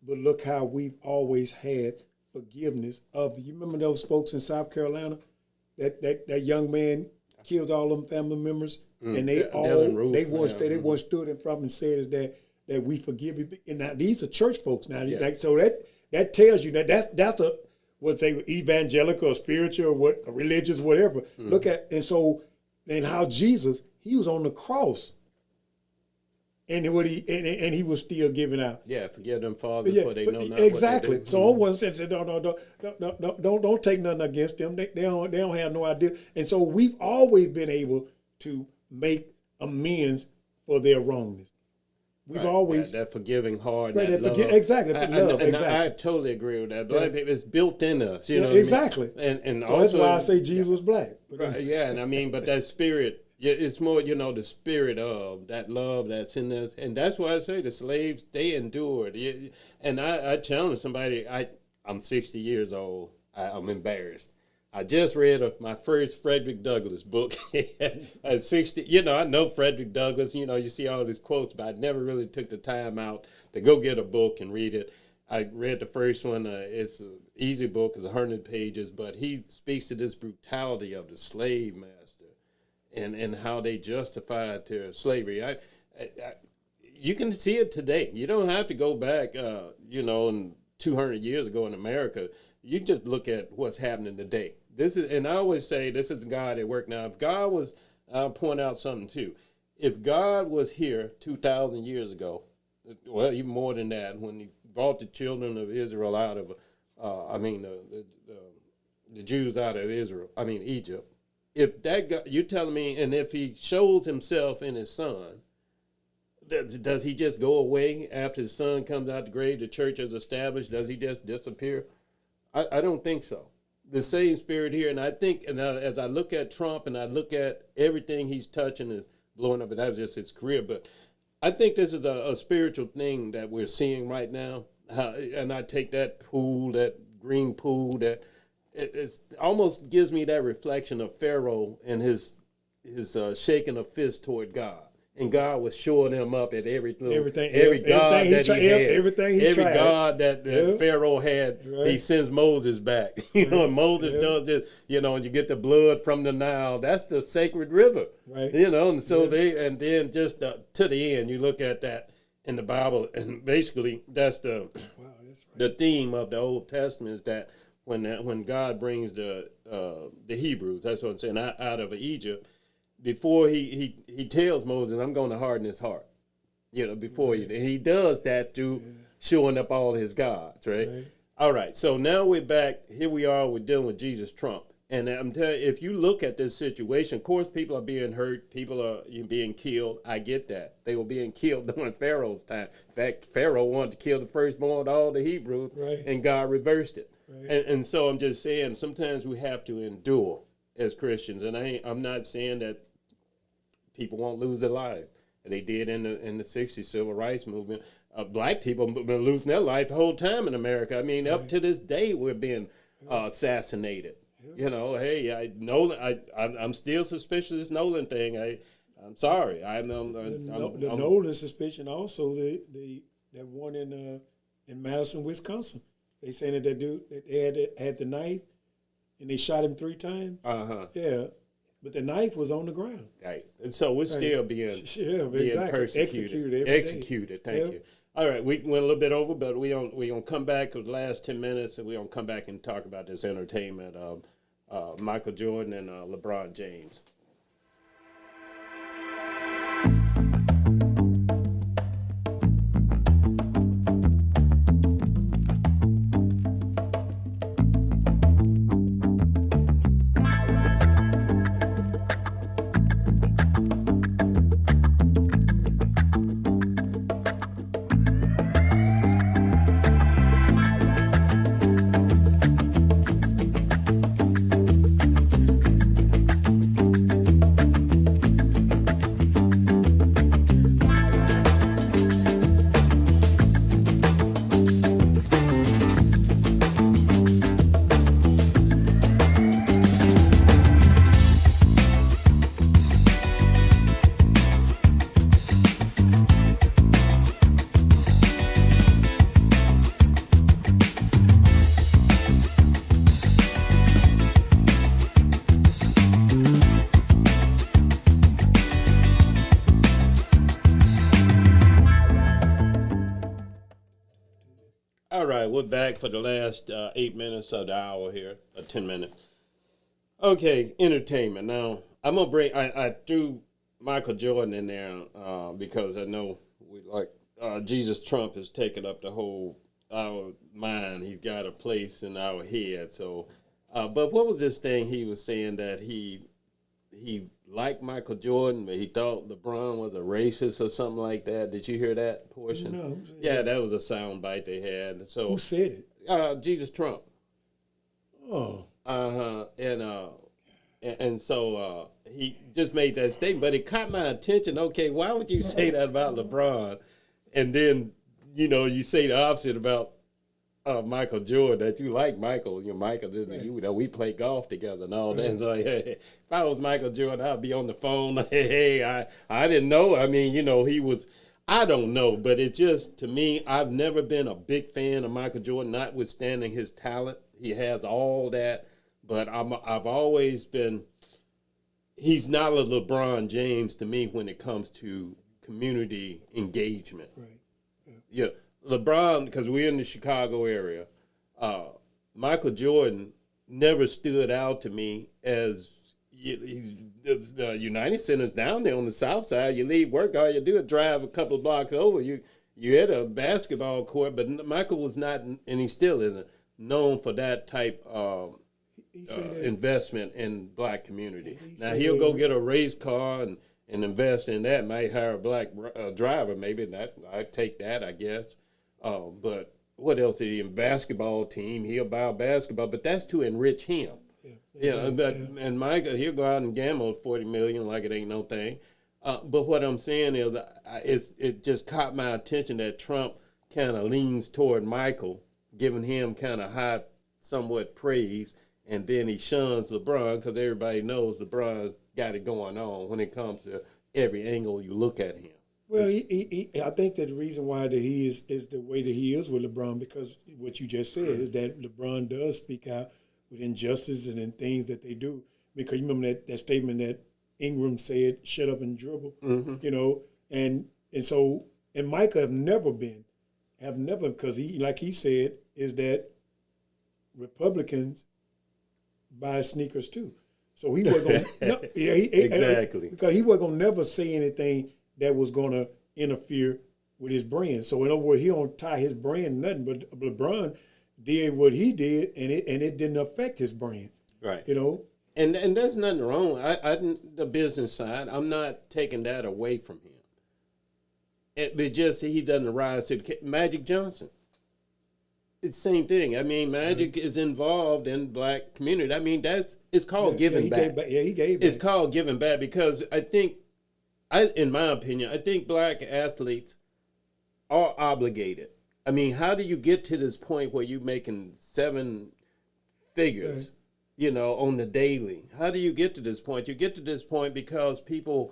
but look how we've always had forgiveness of. You remember those folks in South Carolina? That young man killed all them family members, and they weren't stood in front and said is that we forgive you. And now these are church folks now. Yeah. So that tells you that's what they evangelical or spiritual or what or religious, whatever. Look at and how Jesus, he was on the cross. And what he was still giving out. Yeah, forgive them, Father, for they know not exactly. what they do. So on one sense, said, don't take nothing against them. They don't have no idea. And so we've always been able to make amends for their wrongness. We've always that forgiving heart, right, that love. Exactly, love. And I totally agree with that. Black people, it's built in us. You know what exactly. I mean? And so also, that's why I say Jesus was black. Right, yeah, and I mean, but that spirit. Yeah, it's more, the spirit of that love that's in us. And that's why I say the slaves, they endured. And I challenge somebody, I'm 60 years old. I'm embarrassed. I just read my first Frederick Douglass book at 60. I know Frederick Douglass, you see all these quotes, but I never really took the time out to go get a book and read it. I read the first one. It's an easy book. It's 100 pages, but he speaks to this brutality of the slave master. And how they justified their slavery. You can see it today. You don't have to go back, 200 years ago in America. You just look at what's happening today. And I always say this is God at work now. If God was, I'll point out something too. If God was here 2,000 years ago, well, even more than that, when he brought the children of Israel out of, the Jews out of Egypt. If that God, you're telling me, and if he shows himself in his son, does he just go away after the son comes out the grave, the church is established? Does he just disappear? I don't think so. The same spirit here, and I think, as I look at Trump and I look at everything he's touching is blowing up, and that was just his career, but I think this is a spiritual thing that we're seeing right now, and I take that pool, that green pool, that it almost gives me that reflection of Pharaoh and his shaking of fist toward God. And God was showing him up at every god that Pharaoh had. Right. He sends Moses back. And Moses does this. And you get the blood from the Nile. That's the sacred river. Right. And so then just to the end, you look at that in the Bible, and basically that's the theme of the Old Testament is that when God brings the Hebrews, that's what I'm saying, out of Egypt. Before he tells Moses, I'm going to harden his heart, before he does that through showing up all his gods, right? All right, so now we're back. Here we are, we're dealing with Jesus Trump. And I'm telling you, if you look at this situation, of course, people are being hurt. People are being killed. I get that. They were being killed during Pharaoh's time. In fact, Pharaoh wanted to kill the firstborn of all the Hebrews, and God reversed it. Right. And so I'm just saying, sometimes we have to endure as Christians. And I'm not saying that people won't lose their lives. They did in the 60s civil rights movement. Black people have been losing their life the whole time in America. I mean, up to this day, we're being assassinated. Hey, I'm still suspicious of this Nolan thing. I'm sorry. The Nolan suspicion also, that one in Madison, Wisconsin. They saying that dude that had the knife, and they shot him 3 times. Yeah, but the knife was on the ground. Right, and so we're still being persecuted. Executed. Thank you. All right, we went a little bit over, but we're gonna come back with the last 10 minutes, and we're gonna come back and talk about this entertainment of Michael Jordan and LeBron James. right, we're back for the last 8 minutes of the hour here, 10 minutes. Okay, entertainment. Now, I'm going to bring, I threw Michael Jordan in there because I know we like Jesus Trump has taken up the whole, our mind. He's got a place in our head. So, but what was this thing he was saying that he liked Michael Jordan, but he thought LeBron was a racist or something like that? Did you hear that portion? No. Yeah, that was a sound bite they had. So who said it? Jesus Trump. Oh. And so he just made that statement, but it caught my attention. Okay, why would you say that about LeBron, and then you say the opposite about Michael Jordan, that you like Michael? Michael, right. We play golf together and all that. And so, hey, if I was Michael Jordan, I'd be on the phone. Hey, I didn't know. I mean, he was. I don't know, but it just, to me, I've never been a big fan of Michael Jordan, notwithstanding his talent. He has all that, but I've always been. He's not a LeBron James to me when it comes to community engagement. Right. Yeah. LeBron, because we're in the Chicago area, Michael Jordan never stood out to me as the United Center's down there on the south side. You leave work, all you do is drive a couple of blocks over. You at a basketball court, but Michael was not, and he still isn't, known for that type of investment in black community. Now, he'll go get a race car and invest in that, might hire a black driver, maybe. I'd take that, I guess. But what else did he in basketball team? He'll buy a basketball, but that's to enrich him. And Michael, he'll go out and gamble $40 million like it ain't no thing. But what I'm saying is, it just caught my attention that Trump kind of leans toward Michael, giving him kind of high, somewhat praise, and then he shuns LeBron because everybody knows LeBron got it going on when it comes to every angle you look at him. Well, I think that the reason why that he is the way that he is with LeBron, because what you just said is that LeBron does speak out with injustices and things that they do. Because you remember that statement that Ingram said, "Shut up and dribble," and so Micah have never, because he, like he said, is that Republicans buy sneakers too. So he wasn't going to, exactly, because he wasn't going to never say anything that was going to interfere with his brand. So in other words, he don't tie his brand nothing. But LeBron did what he did, and it didn't affect his brand. Right. And there's nothing wrong. The business side, I'm not taking that away from him. But just he doesn't rise to the Magic Johnson. It's the same thing. I mean, Magic is involved in black community. I mean, it's called giving back. He gave back. It's called giving back because in my opinion, I think black athletes are obligated. I mean, how do you get to this point where you're making 7 figures, on the daily? How do you get to this point? You get to this point because people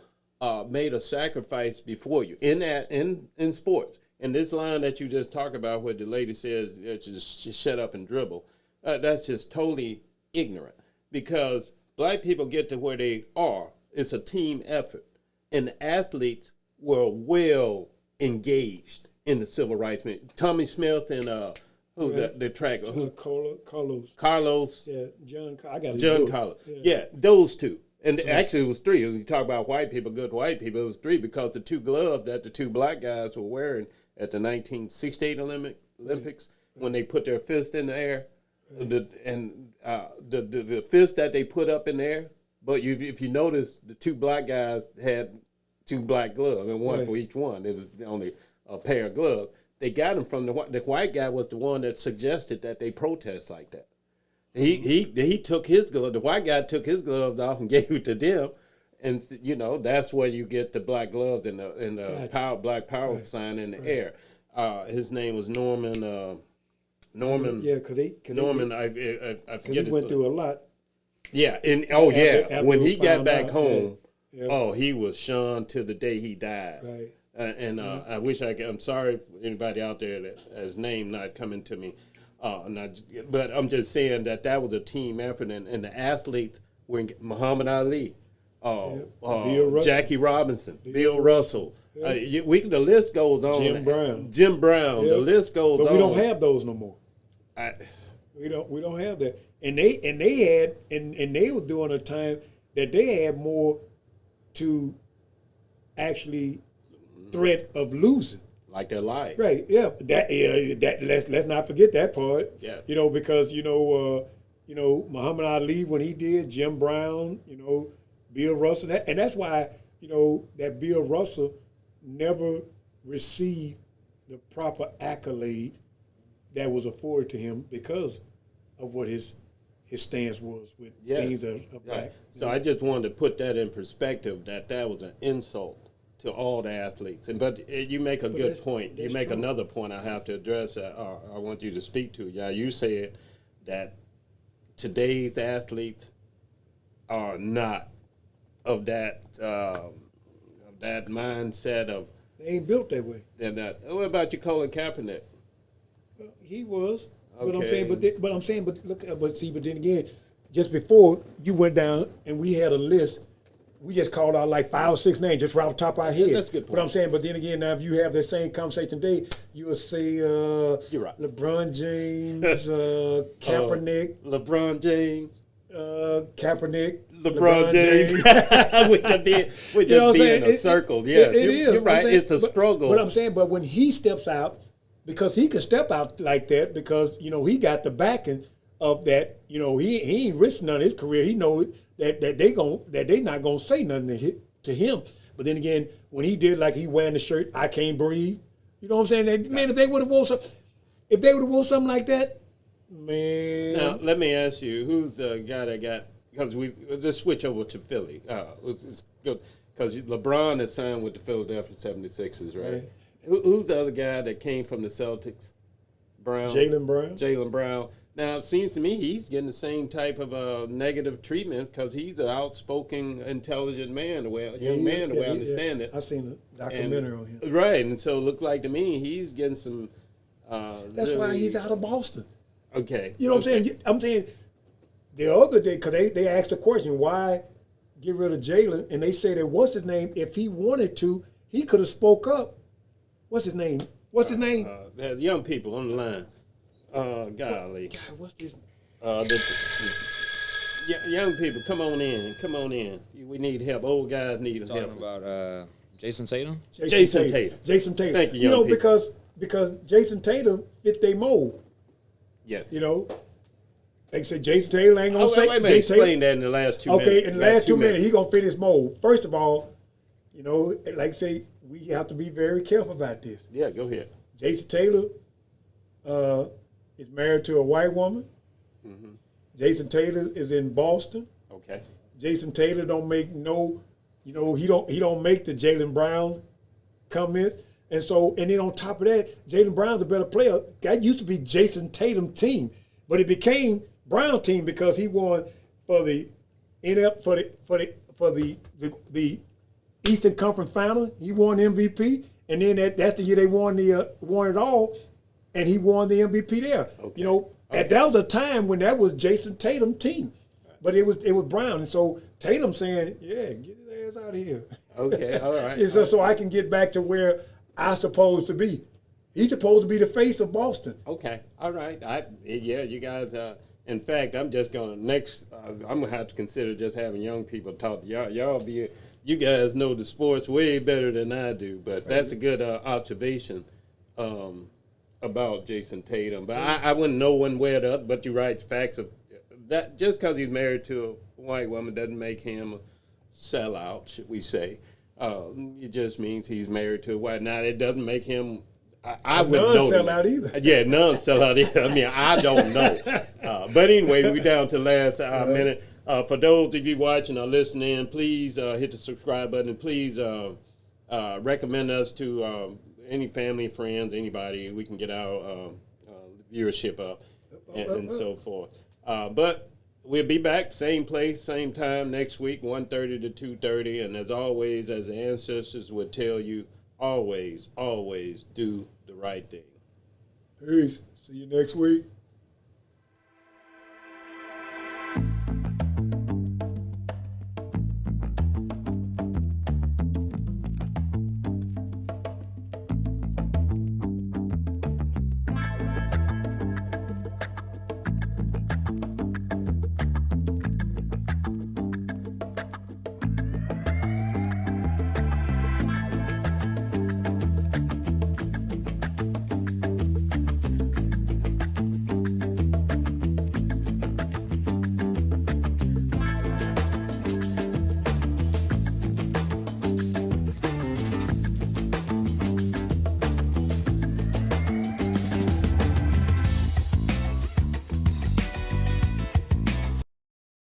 made a sacrifice before you in sports. And this line that you just talked about where the lady says, just shut up and dribble, that's just totally ignorant because black people get to where they are. It's a team effort. And the athletes were well engaged in the civil rights movement. Tommy Smith and the track? Carlos. Yeah, John Carlos. Yeah, those two. And actually it was 3. When you talk about white people, good white people, it was 3 because the 2 gloves that the 2 black guys were wearing at the 1968 Olympics when they put their fist in the air, the fist that they put up in the air. But if you notice, the 2 black guys had 2 black gloves, and one for each one. It was only a pair of gloves. They got them from the white guy was the one that suggested that they protest like that. He took his glove. The white guy took his gloves off and gave it to them, and that's where you get the black gloves and the black power sign in the air. His name was Norman. Yeah, because Norman. I forget. He went through a lot. Yeah, and after when he got back home, he was shunned till the day he died. Right. I wish I'm sorry for anybody out there that his name not coming to me. But I'm just saying that was a team effort, and the athletes were Muhammad Ali, Jackie Robinson, Bill Russell. The list goes on. Jim Brown. The list goes on. But we don't have those no more. We don't have that. And they were during a time that they had more to actually threat of losing. Like their life. Right, yeah. Let's not forget that part. Yeah. Because Muhammad Ali when he did, Jim Brown, Bill Russell, and that's why, that Bill Russell never received the proper accolades that was afforded to him because of what his stance was with things of black. So I just wanted to put that in perspective, that was an insult to all the athletes. But you make a good point. You make another point I have to address. I want you to speak to. Yeah, you said that today's athletes are not of that mindset of. They ain't built that way. They're not. What about you, Colin Kaepernick? He was. Okay. But then again, just before you went down and we had a list, we just called out like 5 or 6 names just right off the top of our head. That's a good point. But I'm saying, but then again, now if you have that same conversation today, you will say You're right. LeBron James, Kaepernick, LeBron James. Kaepernick, LeBron James. We're just being a circle. Yeah, it is. You're right. It's a struggle. But I'm saying, but when he steps out, because he can step out like that because, he got the backing of that, he ain't risking none of his career. He knows that they not gonna say nothing to him. But then again, when he did, like he wearing the shirt, I can't breathe. You know what I'm saying? Man, if they would have worn something like that, man. Now let me ask you, who's the guy that got? Because we just switch over to Philly. It's good because LeBron is signed with the Philadelphia 76ers, right? Who's the other guy that came from the Celtics? Jaylen Brown. Now, it seems to me he's getting the same type of negative treatment because he's an outspoken, intelligent man, young man, the way I understand it. I seen a documentary on him. Right, and so it looked like to me he's getting some... That's why he's out of Boston. Okay. You know what I'm saying? I'm saying the other day, because they asked the question, why get rid of Jaylen? And they said that, what's his name? If he wanted to, he could have spoke up. What's his name? The young people on the line. Golly. God, what's this? Young people, come on in. We need help. Old guys need help. Talking about Jason Tatum? Jason Tatum. Thank you, young people. Because Jason Tatum fit their mold. Yes. They say Jason Tatum ain't going to say. Wait, explain that in the last 2 minutes. Okay, in the last 2 minutes, he going to fit his mold. First of all, like I say, we have to be very careful about this. Yeah, go ahead. Jason Taylor is married to a white woman. Mm-hmm. Jason Taylor is in Boston. Okay. Jason Taylor don't make he don't make the Jaylen Brown comments. And then on top of that, Jaylen Brown's a better player. That used to be Jason Tatum's team, but it became Brown's team because he won for the Eastern Conference Final. He won MVP, and then that's the year they won it all, and he won the MVP there. Okay. That was a time when that was Jason Tatum's team, but it was Brown, and so Tatum saying, "Yeah, get his ass out of here." Okay, all right. So I can get back to where I'm supposed to be. He's supposed to be the face of Boston. Okay, all right. You guys. In fact, I'm just gonna I'm gonna have to consider just having young people talk to y'all. You guys know the sports way better than I do, but that's a good observation about Jason Tatum. But I wouldn't know one way or the other. But you're right. Facts of that. Just because he's married to a white woman doesn't make him a sellout, should we say? It just means he's married to a white. Now it doesn't make him. I would know. None sell out either. Yeah, none sell out either. I mean, I don't know. But anyway, we're down to the last minute. For those of you watching or listening, please hit the subscribe button. And please recommend us to any family, friends, anybody. We can get our viewership up and so forth. But we'll be back, same place, same time next week, 1:30 to 2:30. And as always, as the ancestors would tell you, always, always do the right thing. Peace. See you next week.